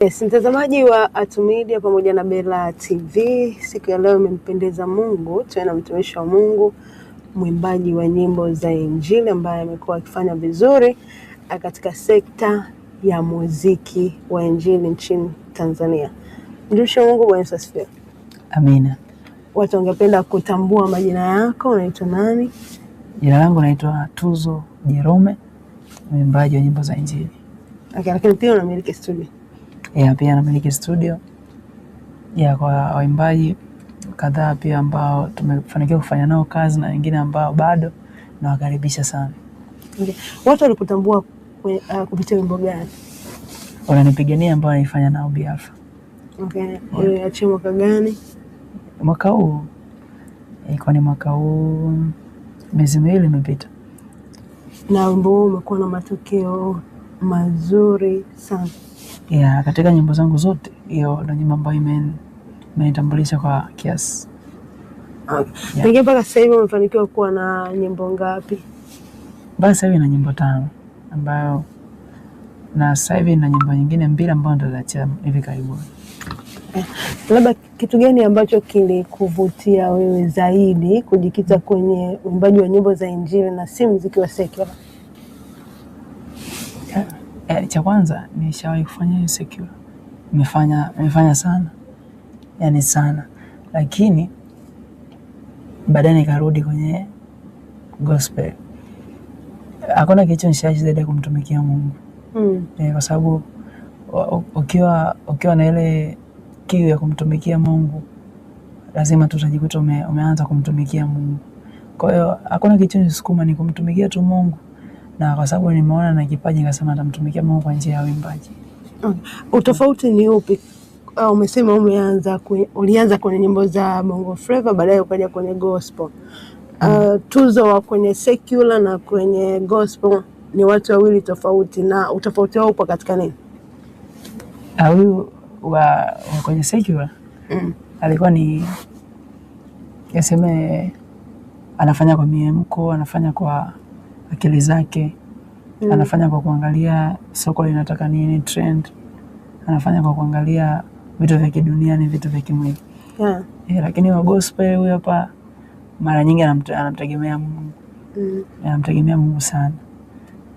Yes, mtazamaji wa Atu Media pamoja na Bela TV, siku ya leo imempendeza Mungu tena mtumishi wa Mungu, mwimbaji wa nyimbo za Injili ambaye amekuwa akifanya vizuri katika sekta ya muziki wa Injili nchini Tanzania. Mtumishi wa Mungu, Bwana Yesu asifiwe. Amina. Watu wangependa kutambua majina yako, unaitwa nani? Jina langu naitwa Tuzo Jerome, mwimbaji wa nyimbo za Injili. Okay, lakini pia unamiliki studio? Pia namiliki studio kwa waimbaji kadhaa pia ambao tumefanikiwa kufanya nao kazi na wengine ambao bado nawakaribisha sana. Okay. Watu walikutambua kupitia wimbo gani? Wananipigania ambao naifanya nao Biafra. Okay. Uliachia mwaka gani? Mwaka huu. Ilikuwa ni mwaka huu, miezi miwili imepita. Na wimbo huu umekuwa na matokeo mazuri sana. Katika nyimbo zangu zote, hiyo ndio nyimbo ambayo imenitambulisha kwa kiasi. Okay. Pengine mpaka sasa hivi umefanikiwa kuwa na nyimbo ngapi? Mpaka sasa hivi na nyimbo 5 ambayo na sasa hivi na nyimbo nyingine 2 ambazo nitaachia hivi karibuni. Labda kitu gani ambacho kilikuvutia wewe zaidi kujikita kwenye uimbaji wa nyimbo za Injili na si muziki wa secular? Cha kwanza nishawahi kufanya secular. Nimefanya sana. Sana. Lakini baadaye nikarudi kwenye gospel. Hakuna kitu nishawahi zaidi kumtumikia Mungu. Kwa sababu ukiwa na ile kiu ya kumtumikia Mungu, lazima tutajikuta umeanza kumtumikia Mungu. Kwa hiyo hakuna kitu nisukuma, ni kumtumikia tu Mungu. Na kwa sababu nimeona na kipaji nikasema nitamtumikia Mungu kwa njia ya uimbaji. Utofauti ni upi? Umesema ulianza kwenye nyimbo za Bongo Flava, baadaye ukaja kwenye gospel. Tuzo wa kwenye secular na kwenye gospel ni watu wawili tofauti, na utofauti wao upo katika nini? Huyu wa kwenye secular alikuwa ni yaseme, anafanya kwa miemko, anafanya kwa akili zake, anafanya kwa kuangalia soko linataka nini, trend, anafanya kwa kuangalia vitu vya kidunia, ni vitu vya kimwili. Lakini wa gospel huyu hapa mara nyingi anamtegemea Mungu. Anamtegemea Mungu sana.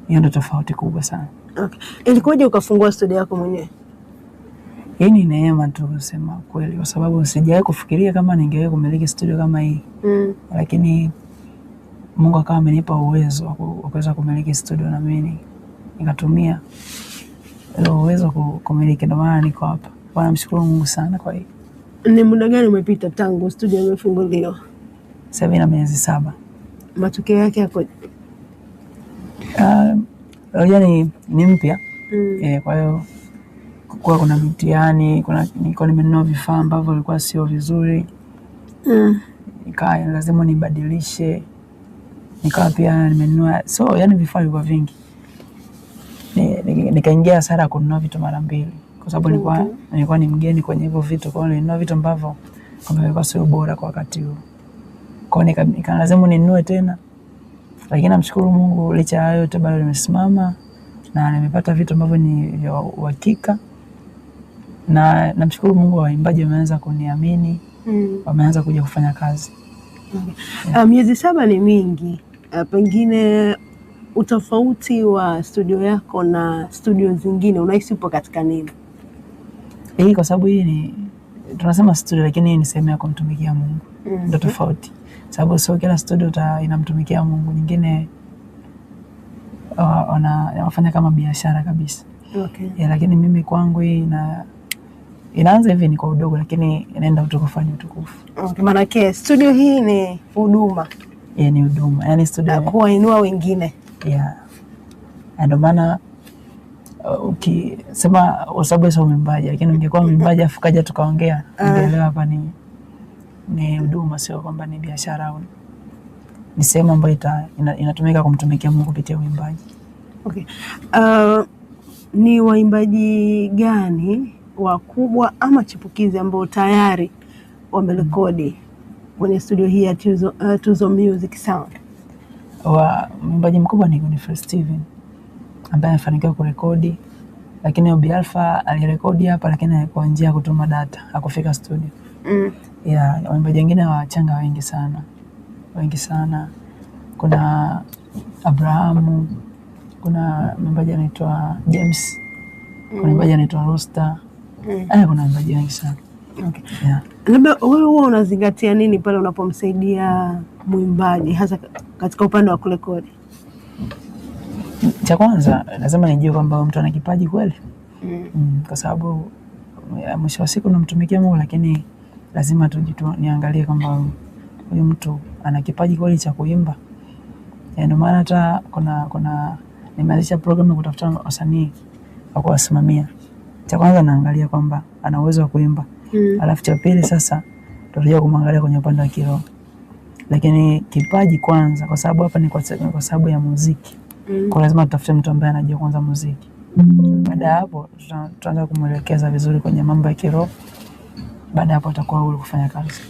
Hiyo ndio tofauti kubwa sana. Okay. Ilikuwaje ukafungua studio yako mwenyewe? Hii ni neema tu kusema kweli, kwa sababu sijawahi kufikiria kama ningewahi kumiliki studio kama hii. Lakini Mungu akawa amenipa uwezo wa kuweza kumiliki studio, na mimi nikatumia uwezo kumiliki, ndio maana niko hapa. Bwana, mshukuru Mungu sana kwa hiyo. Ni muda gani umepita tangu studio imefunguliwa? 7 na miezi 7. Matokeo yake yako? Ni mpya. Kwa hiyo kuna mtihani, nilikuwa nimenunua vifaa ambavyo vilikuwa sio vizuri. Nikawa lazima nibadilishe. Nikawa pia nimenunua, vifaa vilikuwa vingi. Nikaingia hasara kununua vitu mara 2 kwa sababu nilikuwa ni mgeni kwenye hivyo vitu. Kwa hiyo nilinunua vitu ambavyo vilikuwa sio bora kwa wakati huo. Kwa hiyo lazima ninunue tena. Lakini namshukuru Mungu, licha ya yote bado nimesimama na nimepata vitu ambavyo ni vya uhakika. Na namshukuru Mungu, waimbaji wameanza kuniamini, wameanza kuja kufanya kazi. Miezi 7 ni mingi. Pengine utofauti wa studio yako na studio zingine unahisi upo katika nini? Kwa sababu hii tunasema studio, lakini hii ni sehemu ya kumtumikia Mungu. Ndio tofauti. Sababu sio kila studio inamtumikia Mungu. Nyingine wanafanya kama biashara kabisa. Okay. Lakini mimi kwangu hii inaanza hivi, ni kwa udogo, lakini inaenda utukufu. Okay, maana studio hii ni huduma. Ni huduma. Studio kuwainua wengine. Ndio maana ukisema sababu sio mwimbaji, lakini ungekuwa mwimbaji afu kaja tukaongea, ungeelewa hapa ni huduma, sio kwamba ni biashara au ni sehemu ambayo inatumika kumtumikia Mungu kupitia uimbaji. Okay. Ni waimbaji gani wakubwa ama chipukizi ambao tayari wamerekodi kwenye studio hii ya Tuzo Music Sound? Mwimbaji mkubwa ni Godfrey Steven ambaye amefanikiwa kurekodi lakini Obi Alpha alirekodi hapa, lakini kwa njia ya kutuma data, hakufika studio. Yeah, waimbaji wengine wachanga wengi sana. Kuna Abrahamu, kuna mwimbaji anaitwa James, kuna mwimbaji anaitwa Rosta. Kuna waimbaji wengi sana. Okay. Yeah. Labda wewe huwa unazingatia nini pale unapomsaidia mwimbaji hasa katika upande wa kurekodi? Cha kwanza lazima nijue kwamba mtu ana kipaji kweli. Kwa sababu mwisho wa siku namtumikia Mungu, lakini lazima niangalie kwamba huyu mtu ana kipaji kweli cha kuimba. Ndio maana hata kuna nimeanzisha program ya kutafuta wasanii wa kuwasimamia. Cha kwanza naangalia kwamba ana uwezo wa kuimba. Alafu cha pili sasa tutakuja kumwangalia kwenye upande wa kiroho. Lakini kipaji kwanza, kwa sababu hapa ni kwa sababu ya muziki. Kwa lazima tutafute mtu ambaye anajua kwanza muziki. Baada ya hapo tutaanza kumwelekeza vizuri kwenye mambo ya kiroho. Baada hapo atakuwa huru kufanya kazi.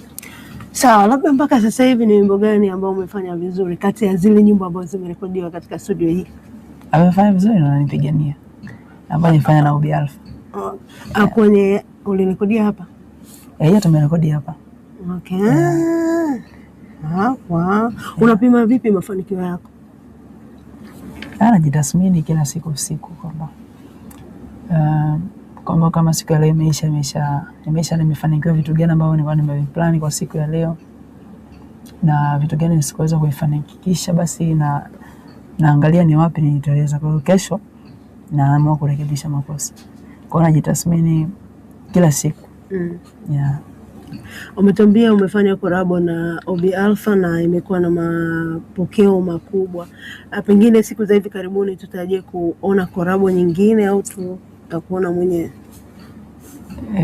Sawa, labda mpaka sasa hivi ni wimbo gani ambao umefanya vizuri kati ya zile nyimbo ambazo zimerekodiwa katika studio hii? Amefanya vizuri na Ananipigania, ambayo nilifanya na Obi Alpha. Kwenye ulirekodia hapa? Hiyo tumerekodi hapa. Okay. Wow. Unapima vipi mafanikio yako? Najitathmini kila siku kwamba kama siku ya leo nimefanikiwa vitu gani ambavyo nilikuwa nimeviplan kwa siku ya leo, na vitu gani nisikuweza kuifanikisha, basi naangalia ni wapi niliteleza. Kwa hiyo kesho naamua kurekebisha makosa. Kwa hiyo najitathmini kila siku. Yeah. Umetuambia umefanya kolabo na Obi Alpha na imekuwa na mapokeo makubwa. Pengine siku za hivi karibuni tutarajie kuona kolabo nyingine au tutakuona mwenyewe?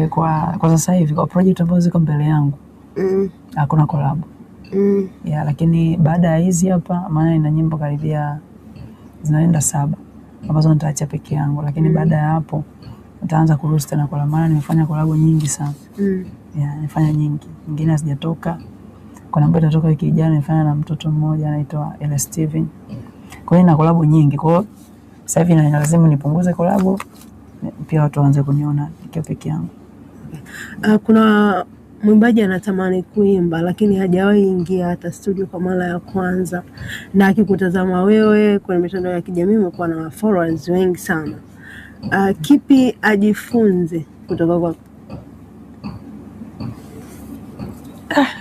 Kwa sasa hivi kwa project ambazo ziko mbele yangu hakuna kolabo. Yeah, lakini baada ya hizi hapa, maana ina nyimbo karibia zinaenda 7 ambazo nitaacha peke yangu, lakini baada ya hapo nitaanza kuruhusu tena kolabo, maana nimefanya kolabo nyingi sana. Yeah, nimefanya nyingine hazijatoka. Kuna ambayo itatoka wiki ijayo, nimefanya na mtoto mmoja anaitwa Ella Steven. Kwa hiyo na kolabo nyingi. Kwa hiyo sasa hivi lazima nipunguze kolabo, pia watu waanze kuniona nikiwa peke yangu. Kuna mwimbaji anatamani kuimba lakini hajawahi ingia hata studio kwa mara ya kwanza, na akikutazama wewe kwenye mitandao ya kijamii umekuwa na followers wengi sana. Kipi ajifunze kutoka kwako?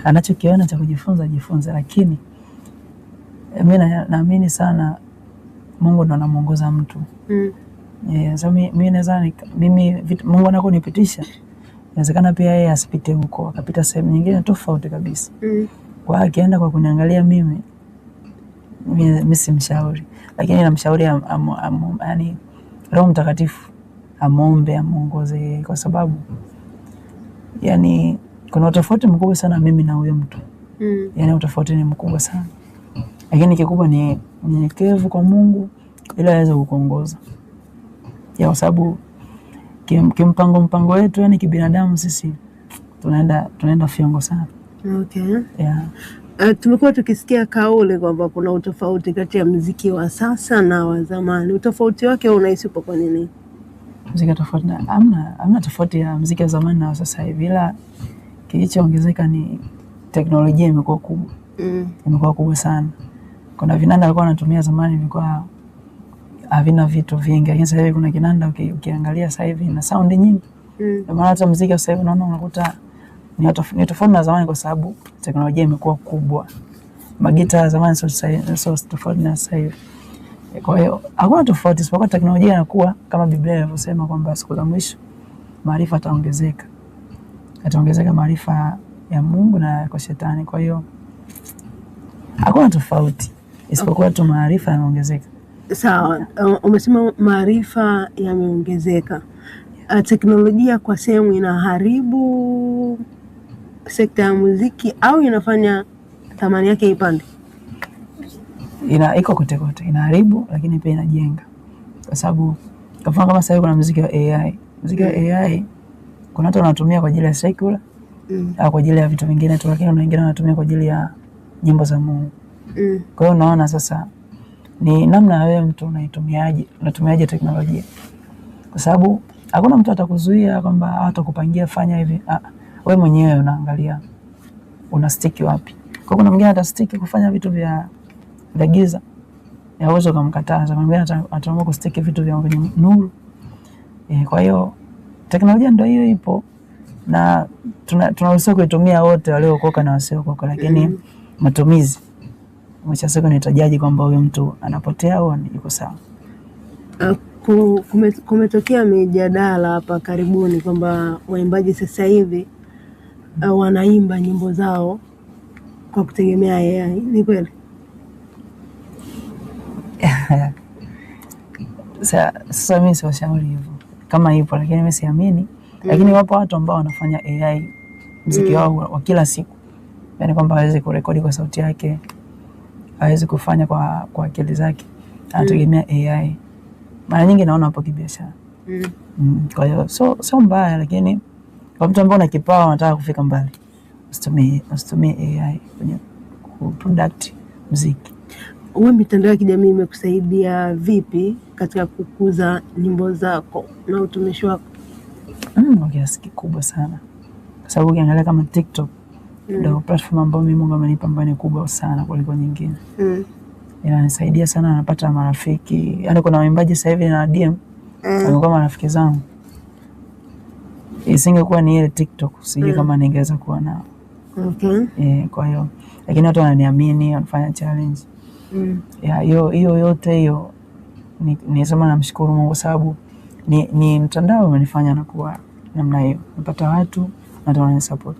Anachokiona cha kujifunza ajifunze, lakini mimi naamini sana Mungu ndo anamuongoza mtu. So mimi Mungu anakonipitisha, inawezekana pia yeye asipite huko, akapita sehemu nyingine tofauti kabisa. Kwa akienda kwa kuniangalia mimi simshauri, lakini namshauri yani Roho Mtakatifu amuombe, amuongoze, kwa sababu yani kuna utofauti mkubwa sana mimi na huyo mtu. Yani utofauti ni mkubwa sana, lakini kikubwa ni unyenyekevu kwa Mungu ili aweze kukuongoza. Kwa sababu mpango wetu, yani kibinadamu sisi tunaenda fiongo sana. Okay. Yeah. Tumekuwa tukisikia kauli kwamba kuna utofauti kati ya muziki wa sasa na wa zamani. Utofauti wake unahisi upo kwa nini? Muziki tofauti hamna tofauti ya muziki wa zamani na sasa hivi, ila kilichoongezeka ni teknolojia imekuwa kubwa. Imekuwa kubwa sana. Kuna vinanda walikuwa wanatumia zamani vilikuwa havina vitu vingi, lakini sasa hivi kuna kinanda ukiangalia sasa hivi na sound nyingi. Ndio maana hata muziki sasa hivi unakuta ni tofauti na zamani, kwa sababu teknolojia imekuwa kubwa. Magita ya zamani sio tofauti na sasa hivi. Kwa hiyo hakuna tofauti, isipokuwa teknolojia inakuwa kama Biblia inavyosema kwamba siku za mwisho maarifa ataongezeka maarifa ya Mungu na kwa shetani. Kwa hiyo hakuna tofauti, isipokuwa tu maarifa yameongezeka. Sawa. Umesema maarifa yameongezeka. Teknolojia kwa sehemu inaharibu sekta ya muziki au inafanya thamani yake ipande? Iko kote, inaharibu lakini pia inajenga, kwa sababu kama sasa hivi kuna muziki wa AI. Muziki wa AI kuna watu wanatumia kwa ajili ya secular au kwa ajili ya vitu vingine tu, lakini wengine wanatumia kwa ajili ya nyimbo za Mungu. Kwa hiyo unaona sasa ni namna wewe mtu unatumiaje teknolojia. kwa sababu hakuna mtu atakuzuia kwamba atakupangia fanya hivi. Wewe mwenyewe unaangalia una stick wapi. Kwa kuna mwingine atastiki kufanya vitu vya giza, ya uwezo kumkataza. Mwingine ataamua kustiki vitu vya kwenye nuru. Kwa hiyo teknolojia ndio hiyo ipo, na tunaruhusiwa kuitumia wote, waliookoka na wasiokoka, lakini matumizi mwisho wa siku inahitaji kwamba huyo mtu anapotea au yuko sawa. Kumetokea mijadala hapa karibuni kwamba waimbaji sasa hivi wanaimba nyimbo zao kwa kutegemea AI. Ni kweli? Sasa mimi siwashauri hivyo, kama ipo, lakini mimi siamini. Lakini wapo watu ambao wanafanya AI muziki wao wa kila siku, yani kwamba hawezi kurekodi kwa sauti yake, hawezi kufanya kwa akili zake, anategemea AI. Mara nyingi naona hapo kibiashara. Kwa hiyo sio mbaya, lakini kwa mtu ambaye ana kipawa anataka kufika mbali, usitumie AI kwenye product muziki. Wewe mitandao ya kijamii imekusaidia vipi katika kukuza nyimbo zako na utumishi wako? Kwa kiasi kikubwa sana, kwa sababu ukiangalia kama TikTok ndio platform ambayo mimi Mungu amenipa mbani kubwa sana kuliko nyingine. Inanisaidia sana, napata marafiki. Yaani kuna waimbaji sasa hivi na DM wamekuwa marafiki zangu. Isingekuwa ni ile TikTok, sijui kama ningeweza kuwa nao. Kwa hiyo lakini watu wananiamini, wanafanya challenge. Hiyo yote hiyo nisema namshukuru Mungu, sababu ni mtandao umenifanya na kuwa namna hiyo. Napata watu na wananisupport.